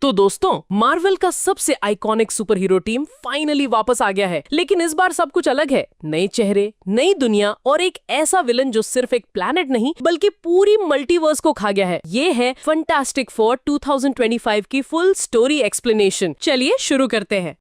तो दोस्तों, मार्वल का सबसे iconic super hero team finally वापस आ गया है। लेकिन इस बार सब कुछ अलग है। नए चेहरे, नई दुनिया और एक ऐसा विलन जो सिर्फ एक प्लैनेट नहीं बल्कि पूरी मल्टीवर्स को खा गया है। ये है फैंटास्टिक फोर 2025 की फुल स्टोरी एक्सप्लेनेशन। चलिए शुरू करते हैं।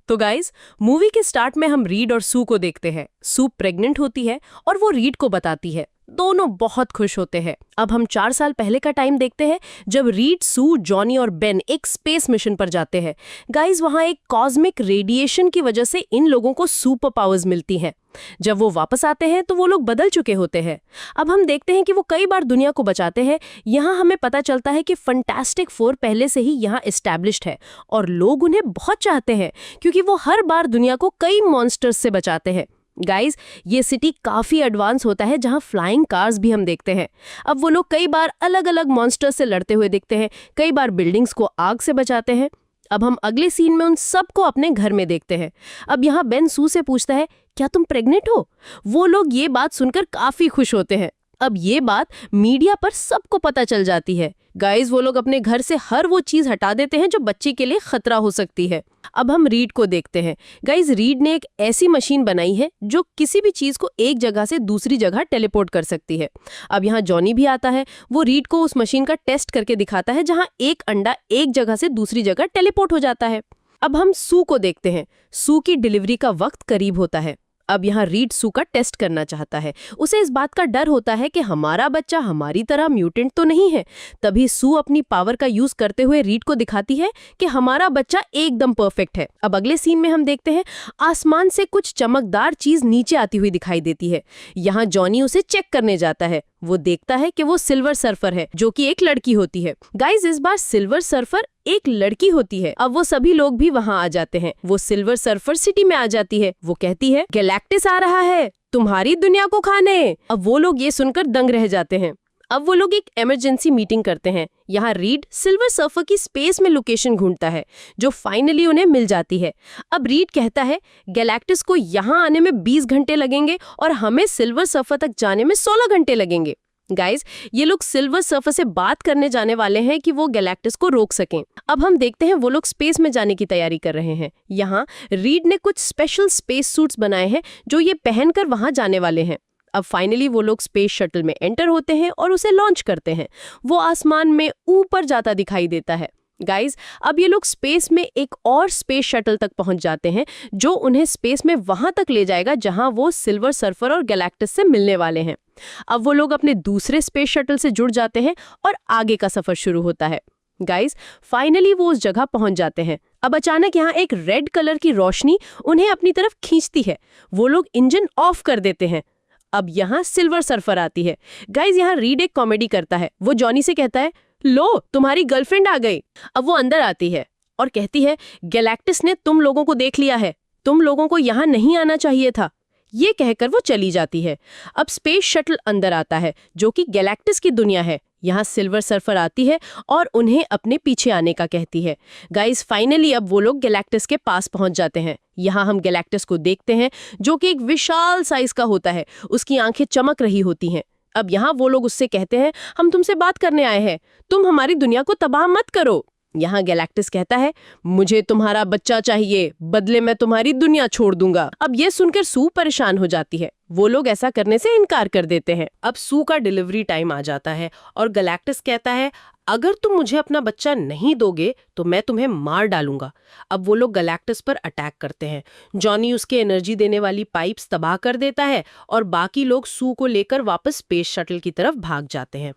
तो गाइज, मूवी के स्टार्ट में हम रीड और सू को देखते हैं। सू प्रेग्नेंट होती है और वो रीड को बताती है। दोनों बहुत खुश होते हैं। अब हम 4 साल पहले का टाइम देखते हैं जब रीड, सू, जॉनी और बेन एक स्पेस मिशन पर जाते हैं। गाइज, वहां एक कॉस्मिक रेडिएशन की वजह से इन लोगों को सुपर पावर्स मिलती हैं। जब वो वापस आते हैं तो वो लोग बदल चुके होते हैं। अब हम देखते हैं कि वो कई बार दुनिया को बचाते हैं। यहाँ हमें पता चलता है कि फैंटास्टिक फोर पहले से ही यहाँ एस्टैब्लिश्ड है और लोग उन्हें बहुत चाहते हैं क्योंकि वो हर बार दुनिया को कई मॉन्स्टर्स से बचाते हैं। गाइज, ये सिटी काफी एडवांस होता है जहां फ्लाइंग कार्स भी हम देखते हैं। अब वो लोग कई बार अलग अलग मॉन्स्टर्स से लड़ते हुए दिखते हैं, कई बार बिल्डिंग्स को आग से बचाते हैं। अब हम अगले सीन में उन सबको अपने घर में देखते हैं। अब यहाँ बेन सू से पूछता है, क्या तुम प्रेग्नेंट हो? वो लोग ये बात सुनकर काफी खुश होते हैं। अब ये बात मीडिया पर सबको पता चल जाती है। गाइज, वो लोग अपने घर से हर वो चीज हटा देते हैं जो बच्चे के लिए खतरा हो सकती है। अब हम रीड को देखते हैं। गाइज, रीड ने एक ऐसी मशीन बनाई है जो किसी भी चीज को एक जगह से दूसरी जगह टेलीपोर्ट कर सकती है। अब यहाँ जॉनी भी आता है। वो रीड को उस मशीन का टेस्ट करके दिखाता है जहाँ एक अंडा एक जगह से दूसरी जगह टेलीपोर्ट हो जाता है। अब हम सू को देखते हैं। सू की डिलीवरी का वक्त करीब होता है। अब यहाँ रीड सू का टेस्ट करना चाहता है। उसे इस बात का डर होता है कि हमारा बच्चा हमारी तरह म्यूटेंट तो नहीं है। तभी सू अपनी पावर का यूज करते हुए रीड को दिखाती है कि हमारा बच्चा एकदम परफेक्ट है। अब अगले सीन में हम देखते हैं आसमान से कुछ चमकदार चीज नीचे आती हुई दिखाई देती है। यहाँ जॉनी उसे चेक करने जाता है। वो देखता है कि वो सिल्वर सर्फर है जो कि एक लड़की होती है। गाइज, इस बार सिल्वर सर्फर एक लड़की होती है। अब वो सभी लोग भी वहाँ आ जाते हैं। वो सिल्वर सर्फर सिटी में आ जाती है। वो कहती है, गैलेक्टिस आ रहा है तुम्हारी दुनिया को खाने। अब वो लोग ये सुनकर दंग रह जाते हैं। अब वो लोग एक इमरजेंसी मीटिंग करते हैं। यहाँ रीड सिल्वर सर्फर की स्पेस में लोकेशन ढूंढता है जो फाइनली उन्हें मिल जाती है। अब रीड कहता है, गैलेक्टिस को यहाँ आने में 20 घंटे लगेंगे और हमें सिल्वर सर्फर तक जाने में 16 घंटे लगेंगे। गाइज, ये लोग सिल्वर सर्फर से बात करने जाने वाले हैं कि वो गैलेक्टिस को रोक सकें। अब हम देखते हैं वो लोग स्पेस में जाने की तैयारी कर रहे हैं। यहाँ रीड ने कुछ स्पेशल स्पेस सूट्स बनाए हैं जो ये पहनकर वहां जाने वाले हैं। अब फाइनली वो लोग स्पेस शटल में एंटर होते हैं और उसे लॉन्च करते हैं। वो आसमान में ऊपर जाता दिखाई देता है। गाइज, अब ये लोग स्पेस में एक और स्पेस शटल तक पहुंच जाते हैं जो उन्हें स्पेस में वहां तक ले जाएगा जहां वो सिल्वर सर्फर और गैलेक्टिस से मिलने वाले हैं। अब वो लोग अपने दूसरे स्पेस शटल से जुड़ जाते हैं और आगे का सफर शुरू होता है। गाइज, फाइनली वो उस जगह पहुंच जाते हैं। अब अचानक यहाँ एक रेड कलर की रोशनी उन्हें अपनी तरफ खींचती है। वो लोग इंजन ऑफ कर देते हैं। अब यहाँ सिल्वर सर्फर आती है। गाइज, यहाँ रीड एक कॉमेडी करता है। वो जॉनी से कहता है, लो तुम्हारी गर्लफ्रेंड आ गई। अब वो अंदर आती है और कहती है, गैलेक्टिस ने तुम लोगों को देख लिया है, तुम लोगों को यहाँ नहीं आना चाहिए था। ये कहकर वो चली जाती है। अब स्पेस शटल अंदर आता है जो कि गैलेक्टिस की दुनिया है। यहाँ सिल्वर सर्फर आती है और उन्हें अपने पीछे आने का कहती है। गाइस, फाइनली अब वो लोग गैलेक्टिस के पास पहुंच जाते हैं। यहाँ हम गैलेक्टिस को देखते हैं जो कि एक विशाल साइज का होता है। उसकी आंखें चमक रही होती हैं। अब यहाँ वो लोग उससे कहते हैं, हम तुमसे बात करने आए हैं, तुम हमारी दुनिया को तबाह मत करो। यहाँ गैलेक्टिस कहता है, मुझे तुम्हारा बच्चा चाहिए, बदले में तुम्हारी दुनिया छोड़ दूंगा। अब ये सुनकर सू परेशान हो जाती है। वो लोग ऐसा करने से इनकार कर देते हैं। अब सू का डिलीवरी टाइम आ जाता है और गैलेक्टिस कहता है, अगर तुम मुझे अपना बच्चा नहीं दोगे तो मैं तुम्हें मार डालूंगा। अब वो लोग गैलेक्टिस पर अटैक करते हैं। जॉनी उसके एनर्जी देने वाली पाइप्स तबाह कर देता है और बाकी लोग सू को लेकर वापस स्पेस शटल की तरफ भाग जाते हैं।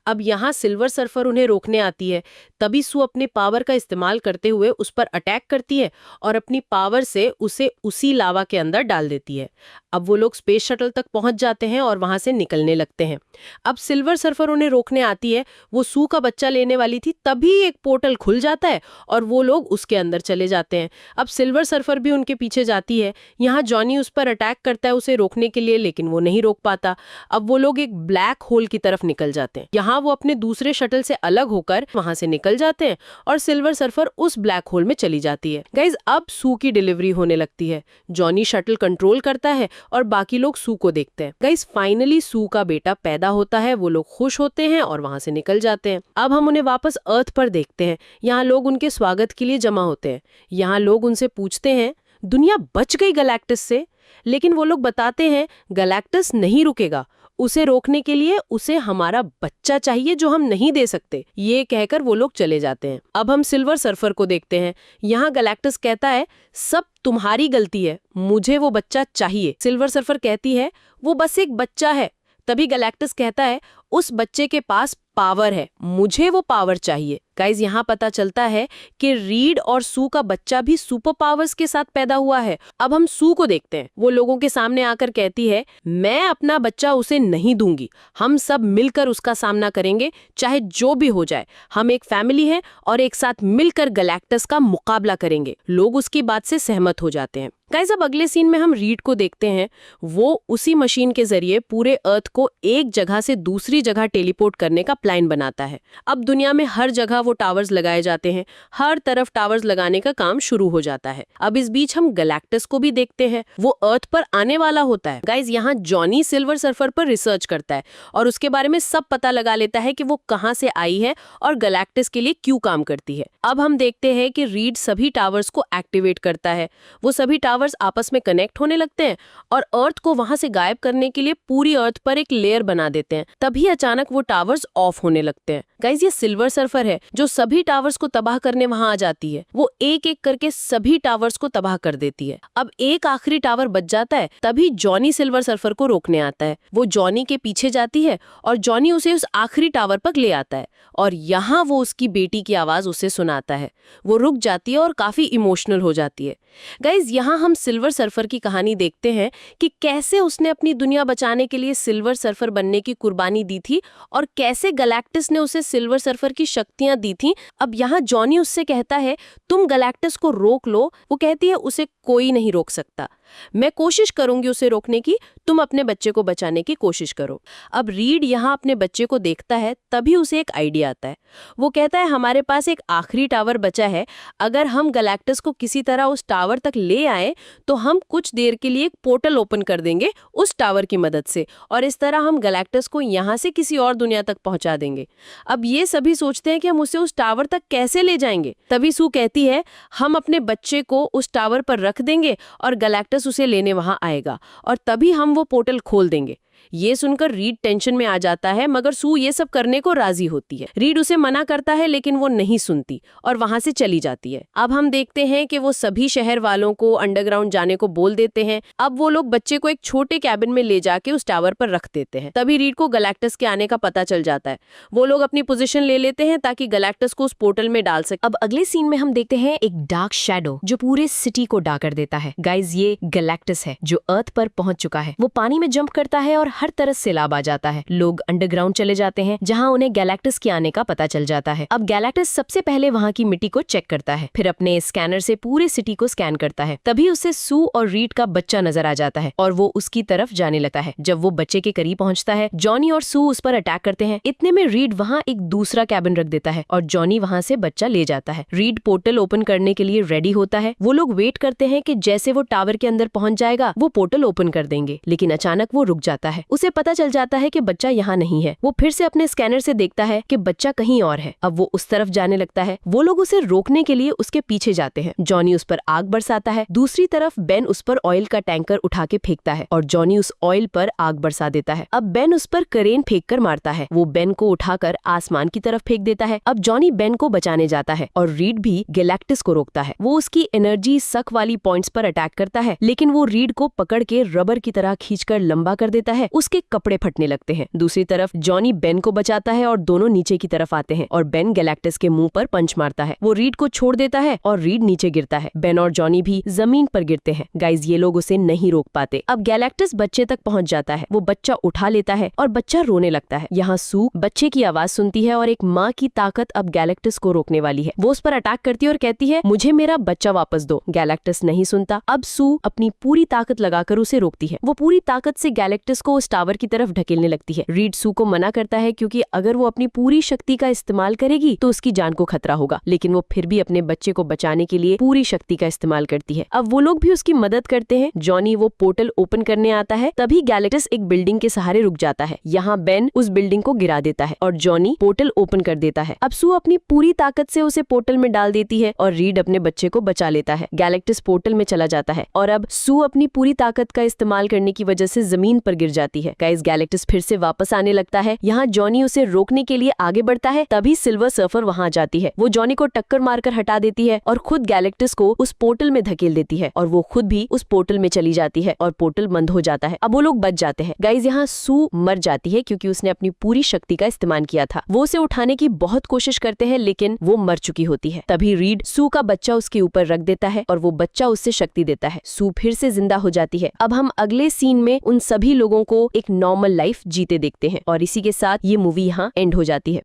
अब यहाँ सिल्वर सर्फर उन्हें रोकने आती है। तभी सू अपने पावर का इस्तेमाल करते हुए उस पर अटैक करती है और अपनी पावर से उसे उसी लावा के अंदर डाल देती है। अब वो लोग स्पेस शटल तक पहुंच जाते हैं और वहां से निकलने लगते हैं। अब सिल्वर सर्फर उन्हें रोकने आती है। वो सू का बच्चा लेने वाली थी, तभी एक पोर्टल खुल जाता है और वो लोग उसके अंदर चले जाते हैं। अब सिल्वर सर्फर भी उनके पीछे जाती है। यहाँ जॉनी उस पर अटैक करता है उसे रोकने के लिए, लेकिन वो नहीं रोक पाता। अब वो लोग एक ब्लैक होल की तरफ निकल जाते हैं। यहाँ वो अपने दूसरे शटल से अलग होकर वहां से निकल जाते हैं और सिल्वर सर्फर उस ब्लैक होल में चली जाती है। गाइज, अब सू की डिलीवरी होने लगती है। जॉनी शटल कंट्रोल करता है और बाकी लोग लोग सू को देखते हैं। गाइस फाइनली सू का बेटा पैदा होता है, वो लोग खुश होते हैं और वहां से निकल जाते हैं। अब हम उन्हें वापस अर्थ पर देखते हैं। यहाँ लोग उनके स्वागत के लिए जमा होते हैं। यहाँ लोग उनसे पूछते हैं दुनिया बच गई गैलेक्टस से, लेकिन वो लोग बताते हैं गैलेक्टस नहीं रुकेगा, उसे रोकने के लिए उसे हमारा बच्चा चाहिए जो हम नहीं दे सकते। ये कहकर वो लोग चले जाते हैं। अब हम सिल्वर सर्फर को देखते हैं। यहाँ गैलेक्टस कहता है सब तुम्हारी गलती है, मुझे वो बच्चा चाहिए। सिल्वर सर्फर कहती है वो बस एक बच्चा है। तभी गैलेक्टस कहता है उस बच्चे के पास पावर है, मुझे वो पावर चाहिए। गाइज यहाँ पता चलता है कि रीड और सू का बच्चा भी सुपर पावर्स के साथ पैदा हुआ है। अब हम सू को देखते हैं। वो लोगों के सामने आकर कहती है मैं अपना बच्चा उसे नहीं दूंगी, हम सब मिलकर उसका सामना करेंगे, चाहे जो भी हो जाए। हम एक फैमिली है और एक साथ मिलकर गैलेक्टस का मुकाबला करेंगे। लोग उसकी बात से सहमत हो जाते हैं। गाइज अब अगले सीन में हम रीड को देखते हैं। वो उसी मशीन के जरिए पूरे अर्थ को एक जगह से दूसरी जगह टेलीपोर्ट करने का प्लान बनाता है। अब दुनिया में हर जगह वो टावर्स लगाए जाते हैं, हर तरफ टावर्स लगाने का काम शुरू हो जाता है। अब इस बीच हम गैलेक्टस को भी देखते हैं, वो अर्थ पर आने वाला होता है। गाइज यहाँ जॉनी सिल्वर सर्फर पर रिसर्च करता है और उसके बारे में सब पता लगा लेता है कि वो कहाँ से आई है और गैलेक्टस के लिए क्यों काम करती है। अब हम देखते हैं कि रीड सभी टावर्स को एक्टिवेट करता है। वो सभी टावर्स आपस में कनेक्ट होने लगते हैं और अर्थ को वहां से गायब करने के लिए पूरी अर्थ पर एक लेयर बना देते हैं। तभी अचानक वो टावर्स ऑफ होने लगते हैं। गाइज ये सिल्वर सर्फर है जो सभी टावर्स को तबाह करने वहां आ जाती है। वो एक एक करके सभी टावर्स को तबाह कर देती है। अब एक आखिरी टावर बच जाता है। तभी जॉनी सिल्वर सर्फर को रोकने आता है। वो जॉनी के पीछे जाती है और जॉनी उसे उस आखिरी टावर पर ले आता है और यहाँ वो उसकी बेटी की आवाज उसे सुनाता है। वो रुक जाती है और काफी इमोशनल हो जाती है। गाइज यहाँ हम सिल्वर सर्फर की कहानी देखते हैं कि कैसे उसने अपनी दुनिया बचाने के लिए सिल्वर सर्फर बनने की कुर्बानी दी थी और कैसे गैलेक्टस ने उसे सिल्वर सर्फर की शक्तियां दी थी। अब यहाँ जॉनी उससे कहता है तुम गैलेक्टस को रोक लो। वो कहती है उसे कोई नहीं रोक सकता, मैं कोशिश करूंगी उसे रोकने की, तुम अपने बच्चे को बचाने की कोशिश करो। अब रीड यहाँ अपने बच्चे को देखता है, तभी उसे एक आइडिया आता है। वो कहता है हमारे पास एक आखिरी टावर बचा है, अगर हम गैलेक्टस को किसी तरह उस टावर तक ले आए तो हम कुछ देर के लिए एक पोर्टल ओपन कर देंगे उस टावर की मदद से और इस तरह हम गैलेक्टस को यहाँ से किसी और दुनिया तक पहुंचा देंगे। अब ये सभी सोचते हैं कि हम उसे उस टावर तक कैसे ले जाएंगे। तभी सू कहती है हम अपने बच्चे को उस टावर पर रख देंगे और गैलेक्टस उसे लेने वहां आएगा और तभी हम वो पोर्टल खोल देंगे। ये सुनकर रीड टेंशन में आ जाता है, मगर सू ये सब करने को राजी होती है। रीड उसे मना करता है लेकिन वो नहीं सुनती और वहां से चली जाती है। अब हम देखते हैं कि वो सभी शहर वालों को अंडरग्राउंड जाने को बोल देते हैं। अब वो लोग बच्चे को एक छोटे कैबिन में ले जाके उस टावर पर रख देते हैं। तभी रीड को गैलेक्टस के आने का पता चल जाता है। वो लोग अपनी पोजीशन ले लेते हैं ताकि गैलेक्टस को उस पोर्टल में डाल सके। अब अगले सीन में हम देखते हैं एक डार्क शैडो जो पूरे सिटी को डार्क कर देता है। गाइज ये गैलेक्टस है जो अर्थ पर पहुंच चुका है। वो पानी में जंप करता है और हर तरह सैलाब आ जाता है। लोग अंडरग्राउंड चले जाते हैं जहां उन्हें गैलेक्टस के आने का पता चल जाता है। अब गैलेक्टस सबसे पहले वहां की मिट्टी को चेक करता है, फिर अपने स्कैनर से पूरे सिटी को स्कैन करता है। तभी उसे सू और रीड का बच्चा नजर आ जाता है और वो उसकी तरफ जाने लगता है। जब वो बच्चे के करीब पहुंचता है, जॉनी और सू उस पर अटैक करते हैं। इतने में रीड वहां एक दूसरा कैबिन रख देता है और जॉनी वहां से बच्चा ले जाता है। रीड पोर्टल ओपन करने के लिए रेडी होता है। वो लोग वेट करते हैं कि जैसे वो टावर के अंदर पहुंच जाएगा वो पोर्टल ओपन कर देंगे, लेकिन अचानक वो रुक जाता है। उसे पता चल जाता है कि बच्चा यहाँ नहीं है। वो फिर से अपने स्कैनर से देखता है कि बच्चा कहीं और है। अब वो उस तरफ जाने लगता है। वो लोग उसे रोकने के लिए उसके पीछे जाते हैं। जॉनी उस पर आग बरसाता है। दूसरी तरफ बेन उस पर ऑयल का टैंकर उठा के फेंकता है और जॉनी उस ऑयल पर आग बरसा देता है। अब बेन उस पर करेन फेंक कर मारता है। वो बेन को उठाकर आसमान की तरफ फेंक देता है। अब जॉनी बेन को बचाने जाता है और रीड भी गैलेक्टस को रोकता है। वो उसकी एनर्जी सक वाली पॉइंट्स पर अटैक करता है, लेकिन वो रीड को पकड़ के रबर की तरह खींचकर लंबा कर देता है। उसके कपड़े फटने लगते हैं। दूसरी तरफ जॉनी बेन को बचाता है और दोनों नीचे की तरफ आते हैं और बेन गैलेक्टस के मुंह पर पंच मारता है। वो रीड को छोड़ देता है और रीड नीचे गिरता है। बेन और जॉनी भी जमीन पर गिरते हैं। गाइज ये लोग उसे नहीं रोक पाते। अब गैलेक्टस बच्चे तक पहुंच जाता है। वो बच्चा उठा लेता है और बच्चा रोने लगता है। यहाँ सू बच्चे की आवाज सुनती है और एक माँ की ताकत अब गैलेक्टस को रोकने वाली है। वो उस पर अटैक करती है और कहती है मुझे मेरा बच्चा वापस दो। गैलेक्टस नहीं सुनता। अब सू अपनी पूरी ताकत लगाकर उसे रोकती है। वो पूरी ताकत से गैलेक्टस को उस टावर की तरफ ढकेलने लगती है। रीड सू को मना करता है क्योंकि अगर वो अपनी पूरी शक्ति का इस्तेमाल करेगी तो उसकी जान को खतरा होगा, लेकिन वो फिर भी अपने बच्चे को बचाने के लिए पूरी शक्ति का इस्तेमाल करती है। अब वो लोग भी उसकी मदद करते हैं। जॉनी वो पोर्टल ओपन करने आता है, तभी गैलेक्टस एक बिल्डिंग के सहारे रुक जाता है। यहाँ बेन उस बिल्डिंग को गिरा देता है और जॉनी पोर्टल ओपन कर देता है। अब सू अपनी पूरी ताकत से उसे पोर्टल में डाल देती है और रीड अपने बच्चे को बचा लेता है। गैलेक्टस पोर्टल में चला जाता है और अब सू अपनी पूरी ताकत का इस्तेमाल करने की वजह से जमीन पर गिर जाती है। गाइस, गैलेक्टस फिर से वापस आने लगता है। यहाँ जॉनी उसे रोकने के लिए आगे बढ़ता है, तभी सिल्वर सर्फर वहाँ जाती है। वो जॉनी को टक्कर मारकर हटा देती है और खुद गैलेक्टस को उस पोर्टल में धकेल देती है और वो खुद भी उस पोर्टल में चली जाती है और पोर्टल बंद हो जाता है। अब वो लोग बच जाते हैं। गाइस, यहाँ सू मर जाती है क्योंकि उसने अपनी पूरी शक्ति का इस्तेमाल किया था। वो उसे उठाने की बहुत कोशिश करते हैं, लेकिन वो मर चुकी होती है। तभी रीड सू का बच्चा उसके ऊपर रख देता है और वो बच्चा उससे शक्ति देता है। सू फिर से जिंदा हो जाती है। अब हम अगले सीन में उन सभी लोगों को एक नॉर्मल लाइफ जीते देखते हैं और इसी के साथ ये मूवी यहाँ एंड हो जाती है।